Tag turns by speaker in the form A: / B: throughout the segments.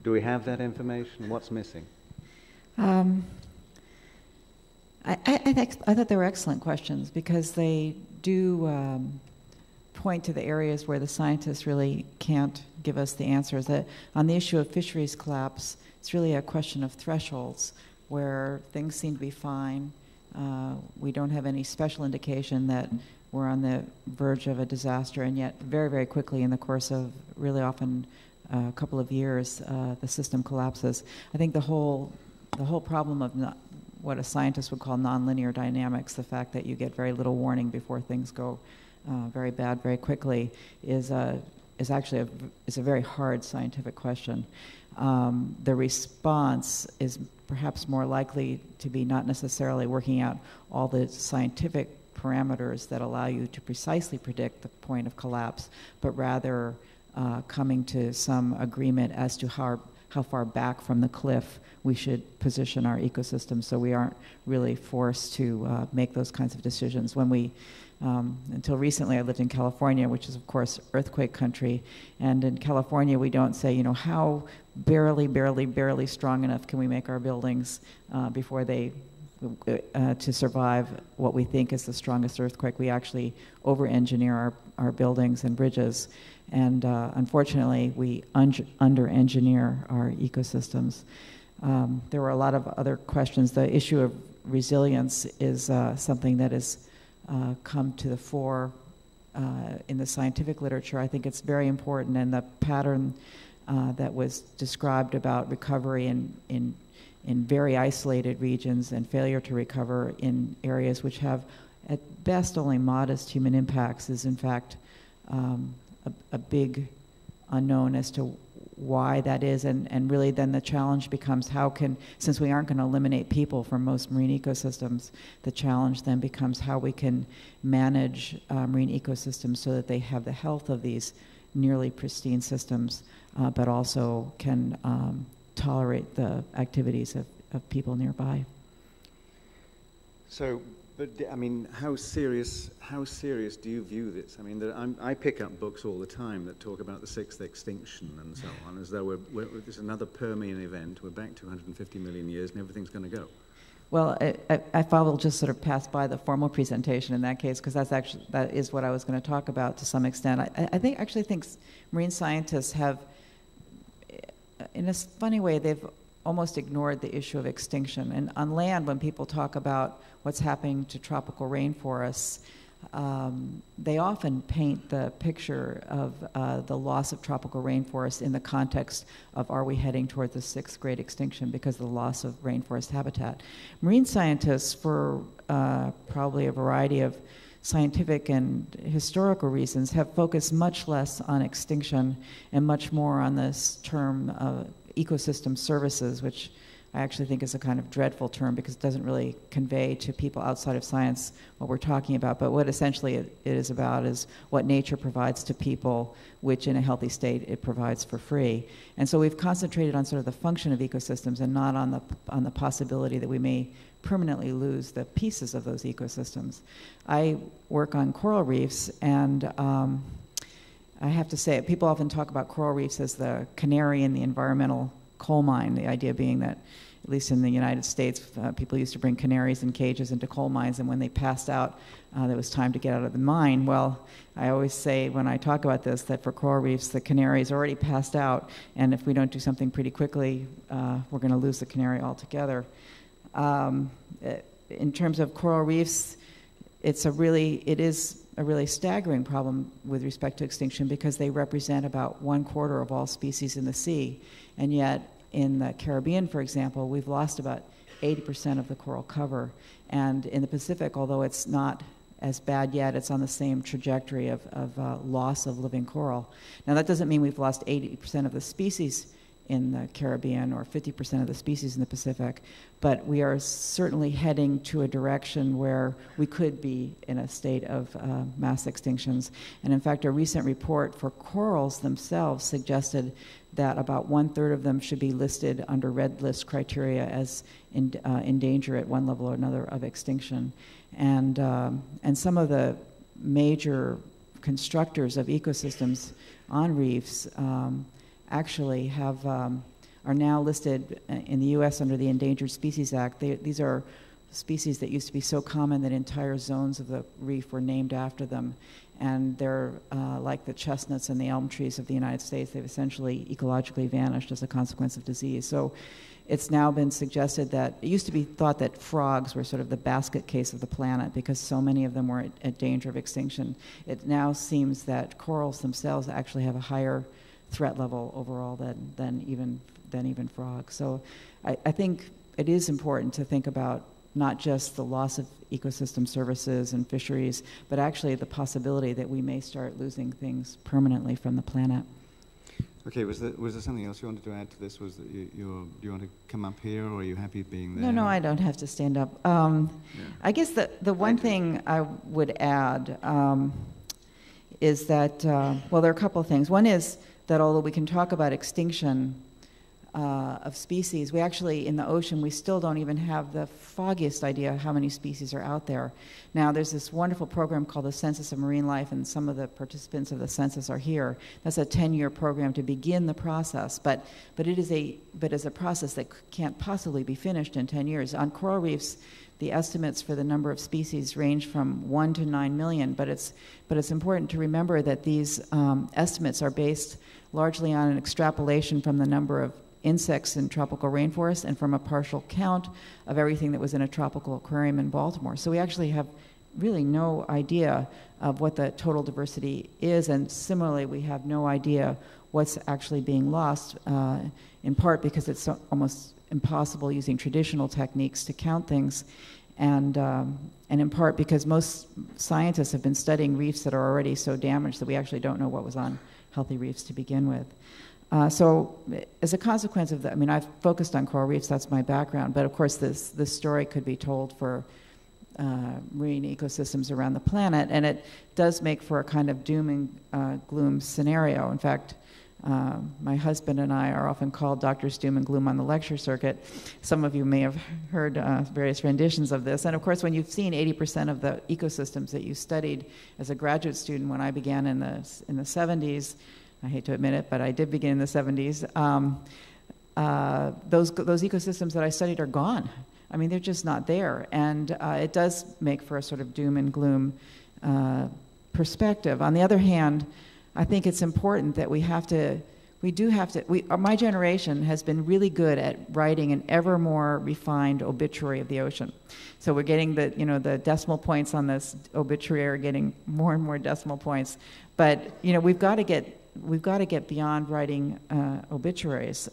A: Do we have that information? What's missing?
B: I thought they were excellent questions because they do point to the areas where the scientists really can't give us the answers. That on the issue of fisheries collapse, it's really a question of thresholds where things seem to be fine. We don't have any special indication that we're on the verge of a disaster, and yet very, very quickly in the course of really often a couple of years, the system collapses. I think the whole problem of what a scientist would call nonlinear dynamics, the fact that you get very little warning before things go very bad very quickly, is actually a very hard scientific question. The response is perhaps more likely to be not necessarily working out all the scientific parameters that allow you to precisely predict the point of collapse, but rather coming to some agreement as to how far back from the cliff we should position our ecosystem so we aren't really forced to make those kinds of decisions. When we, until recently I lived in California, which is of course earthquake country, and in California we don't say, you know, how barely strong enough can we make our buildings before they to survive what we think is the strongest earthquake. We actually over-engineer our buildings and bridges, and unfortunately we under-engineer our ecosystems. There were a lot of other questions. The issue of resilience is something that has come to the fore in the scientific literature. I think it's very important, and the pattern that was described about recovery in very isolated regions and failure to recover in areas which have at best only modest human impacts is in fact a big unknown as to why that is, and really then the challenge becomes how can, since we aren't going to eliminate people from most marine ecosystems, the challenge then becomes how we can manage marine ecosystems so that they have the health of these nearly pristine systems, but also can tolerate the activities of people nearby.
A: So, but I mean, how serious do you view this? I mean, I pick up books all the time that talk about the sixth extinction and so on, as though this is another Permian event. We're back to 150 million years and everything's going to go.
B: Well, I thought we'll just sort of pass by the formal presentation in that case, because that is what I was going to talk about to some extent. I actually think marine scientists have, in a funny way, they've almost ignored the issue of extinction. And on land, when people talk about what's happening to tropical rainforests, they often paint the picture of the loss of tropical rainforests in the context of are we heading toward the sixth great extinction because of the loss of rainforest habitat. Marine scientists, for probably a variety of scientific and historical reasons, have focused much less on extinction and much more on this term ecosystem services, which I actually think is a kind of dreadful term because it doesn't really convey to people outside of science what we're talking about. But what essentially it is about is what nature provides to people, which in a healthy state it provides for free. And so we've concentrated on sort of the function of ecosystems and not on the possibility that we may permanently lose the pieces of those ecosystems. I work on coral reefs, and I have to say, people often talk about coral reefs as the canary in the environmental coal mine, the idea being that, at least in the United States, people used to bring canaries in cages into coal mines, and when they passed out, it was time to get out of the mine. Well, I always say when I talk about this that for coral reefs, the canary's already passed out, and if we don't do something pretty quickly, we're going to lose the canary altogether. In terms of coral reefs, it is a really staggering problem with respect to extinction because they represent about 1/4 of all species in the sea. And yet, in the Caribbean, for example, we've lost about 80% of the coral cover. And in the Pacific, although it's not as bad yet, it's on the same trajectory of loss of living coral. Now, that doesn't mean we've lost 80% of the species in the Caribbean or 50% of the species in the Pacific, but we are certainly heading to a direction where we could be in a state of mass extinctions. And in fact, a recent report for corals themselves suggested that about 1/3 of them should be listed under red list criteria as in danger at one level or another of extinction. And some of the major constructors of ecosystems on reefs actually have are now listed in the U.S. under the Endangered Species Act. These are species that used to be so common that entire zones of the reef were named after them. And they're like the chestnuts and the elm trees of the United States. They've essentially ecologically vanished as a consequence of disease. So it's now been suggested that, it used to be thought that frogs were sort of the basket case of the planet because so many of them were at danger of extinction. It now seems that corals themselves actually have a higher threat level overall than even frogs. So I think it is important to think about not just the loss of ecosystem services and fisheries, but actually the possibility that we may start losing things permanently from the planet.
A: Okay, was there something else you wanted to add to this? Was that do you want to come up here, or are you happy being there?
B: No, I don't have to stand up. I guess the one thing I would add is that, well, there are a couple of things. One is that although we can talk about extinction of species, we actually, in the ocean, we still don't even have the foggiest idea how many species are out there. Now, there's this wonderful program called the Census of Marine Life, and some of the participants of the census are here. That's a 10-year program to begin the process, but it is a process that can't possibly be finished in 10 years. On coral reefs, the estimates for the number of species range from 1 to 9 million, but it's important to remember that these estimates are based largely on an extrapolation from the number of insects in tropical rainforests and from a partial count of everything that was in a tropical aquarium in Baltimore. So we actually have really no idea of what the total diversity is, and similarly we have no idea what's actually being lost, in part because it's almost impossible using traditional techniques to count things, and in part because most scientists have been studying reefs that are already so damaged that we actually don't know what was on healthy reefs to begin with. So as a consequence of that, I mean, I've focused on coral reefs, that's my background, but of course this story could be told for marine ecosystems around the planet, and it does make for a kind of doom and gloom scenario. In fact, my husband and I are often called Doctors Doom and Gloom on the lecture circuit. Some of you may have heard various renditions of this. And of course, when you've seen 80% of the ecosystems that you studied as a graduate student when I began in the 70s, I hate to admit it, but I did begin in the 70s, those ecosystems that I studied are gone. I mean, they're just not there. And it does make for a sort of doom and gloom perspective. On the other hand, I think it's important that my generation has been really good at writing an ever more refined obituary of the ocean. So we're getting the decimal points on this obituary are getting more and more decimal points. But, we've got to get beyond writing obituaries.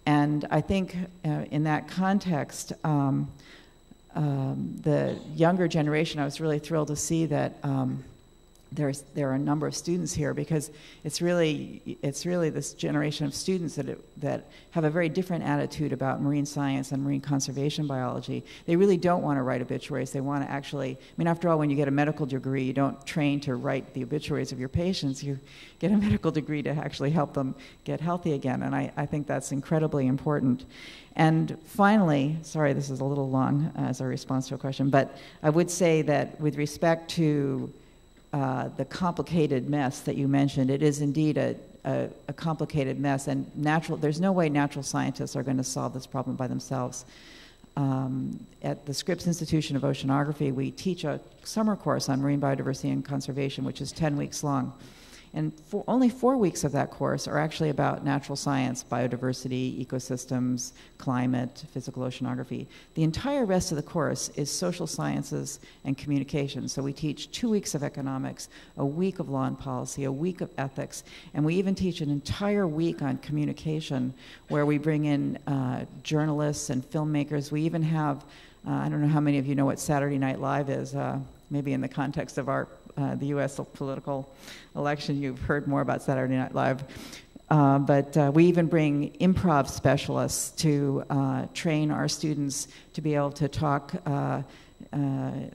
B: And I think in that context, the younger generation, I was really thrilled to see that there are a number of students here, because it's really this generation of students that have a very different attitude about marine science and marine conservation biology. They really don't want to write obituaries. They want to actually, I mean, after all, when you get a medical degree, you don't train to write the obituaries of your patients. You get a medical degree to actually help them get healthy again, and I think that's incredibly important. And finally, sorry, this is a little long as a response to a question, but I would say that with respect to the complicated mess that you mentioned, it is indeed a complicated mess, and there's no way natural scientists are going to solve this problem by themselves. At the Scripps Institution of Oceanography, we teach a summer course on marine biodiversity and conservation, which is 10 weeks long. And only 4 weeks of that course are actually about natural science, biodiversity, ecosystems, climate, physical oceanography. The entire rest of the course is social sciences and communication. So we teach 2 weeks of economics, a week of law and policy, a week of ethics, and we even teach an entire week on communication, where we bring in journalists and filmmakers. We even have, I don't know how many of you know what Saturday Night Live is, maybe in the context of the U.S. political election, you've heard more about Saturday Night Live. But we even bring improv specialists to train our students to be able to talk,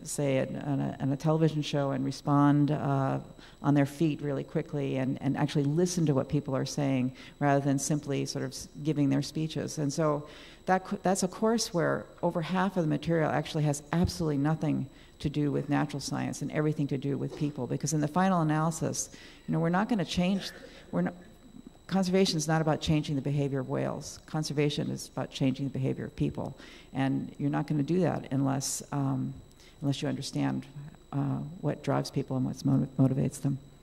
B: say, on a television show and respond on their feet really quickly and actually listen to what people are saying rather than simply sort of giving their speeches. And so that's a course where over half of the material actually has absolutely nothing to do with natural science and everything to do with people, because in the final analysis, we're not going to change. conservation is not about changing the behavior of whales. Conservation is about changing the behavior of people. And you're not going to do that unless you understand what drives people and what motivates them.